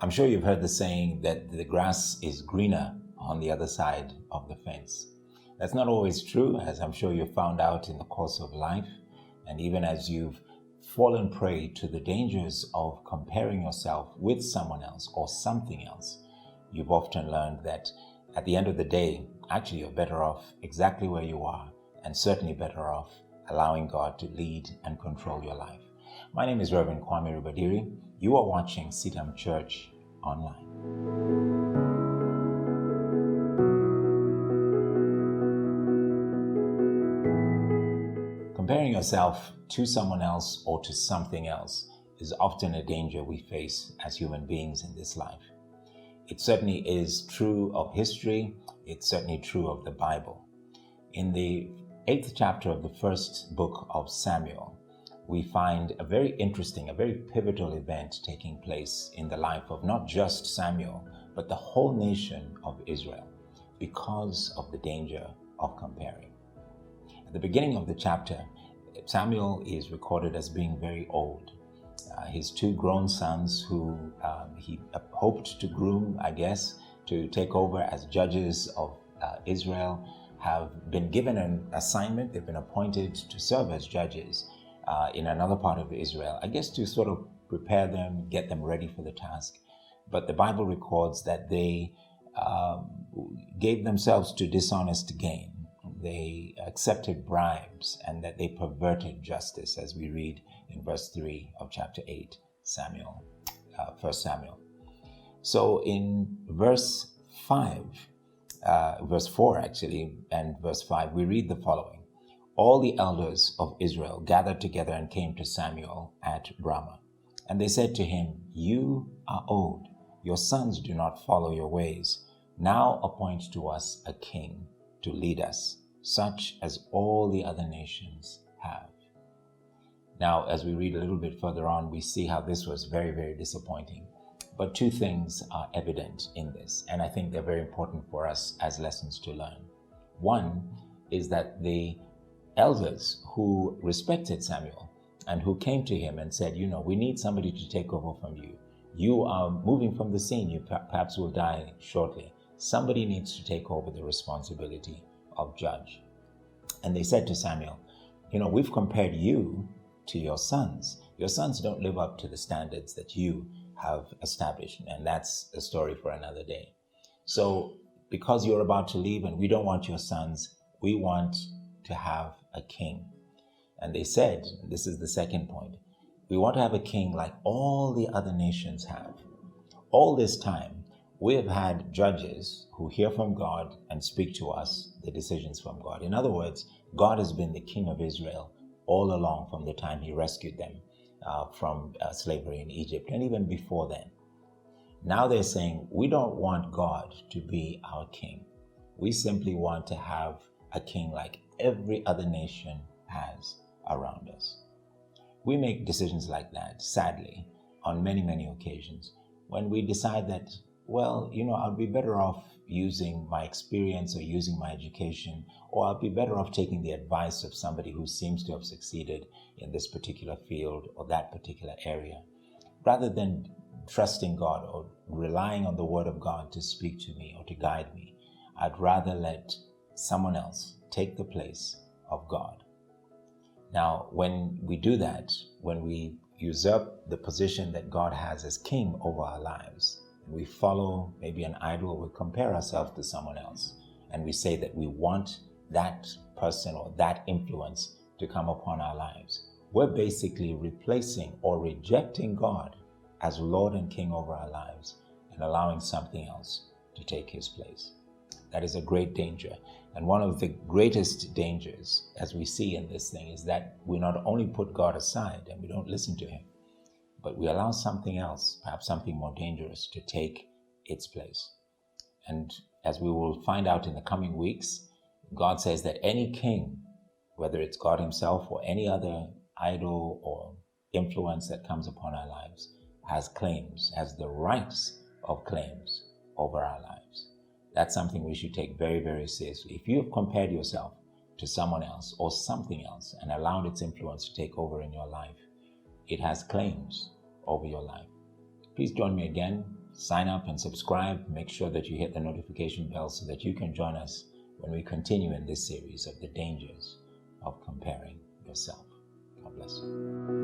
I'm sure you've heard the saying that the grass is greener on the other side of the fence. That's not always true, as I'm sure you've found out in the course of life, and even as you've fallen prey to the dangers of comparing yourself with someone else or something else. You've often learned that at the end of the day, actually you're better off exactly where you are, and certainly better off allowing God to lead and control your life. My name is Reverend Kwame Rubadiri. You are watching CITAM Church Online. Comparing yourself to someone else or to something else is often a danger we face as human beings in this life. It certainly is true of history. It's certainly true of the Bible. In the 8th chapter of the first book of Samuel, we find a very interesting, a very pivotal event taking place in the life of not just Samuel, but the whole nation of Israel because of the danger of comparing. At the beginning of the chapter, Samuel is recorded as being very old. His two grown sons who he hoped to groom, to take over as judges of Israel, have been given an assignment. They've been appointed to serve as judges in another part of Israel, to sort of prepare them, get them ready for the task. But the Bible records that they gave themselves to dishonest gain. They accepted bribes and that they perverted justice, as we read in verse 3 of chapter 8, 1 Samuel. So in verse 4 and verse 5, we read the following. All the elders of Israel gathered together and came to Samuel at Ramah. And they said to him, "You are old. Your sons do not follow your ways. Now appoint to us a king to lead us, such as all the other nations have." Now, as we read a little bit further on, we see how this was very, very disappointing. But two things are evident in this, and I think they're very important for us as lessons to learn. One is that the elders who respected Samuel and who came to him and said, we need somebody to take over from you. You are moving from the scene. You perhaps will die shortly. Somebody needs to take over the responsibility of judge. And they said to Samuel, we've compared you to your sons. Your sons don't live up to the standards that you have established. And that's a story for another day. So because you're about to leave and we don't want your sons, we want to have a king. And they said, this is the second point, we want to have a king like all the other nations have. All this time, we have had judges who hear from God and speak to us the decisions from God. In other words, God has been the king of Israel all along from the time he rescued them from slavery in Egypt and even before then. Now they're saying, we don't want God to be our king. We simply want to have a king like every other nation has around us. We make decisions like that, sadly, on many, many occasions, when we decide that, I'll be better off using my experience or using my education, or I'll be better off taking the advice of somebody who seems to have succeeded in this particular field or that particular area, rather than trusting God or relying on the word of God to speak to me or to guide me. I'd rather let someone else take the place of God. Now, when we do that, when we usurp the position that God has as king over our lives, we follow maybe an idol, we compare ourselves to someone else, and we say that we want that person or that influence to come upon our lives, we're basically replacing or rejecting God as Lord and King over our lives and allowing something else to take his place. That is a great danger. And one of the greatest dangers, as we see in this thing, is that we not only put God aside and we don't listen to him, but we allow something else, perhaps something more dangerous, to take its place. And as we will find out in the coming weeks, God says that any king, whether it's God himself or any other idol or influence that comes upon our lives, has claims, has the rights of claims over our lives. That's something we should take very, very seriously. If you have compared yourself to someone else or something else and allowed its influence to take over in your life, it has claims over your life. Please join me again Sign up and subscribe. Make sure that you hit the notification bell so that you can join us when we continue in this series of the dangers of comparing yourself. God bless you.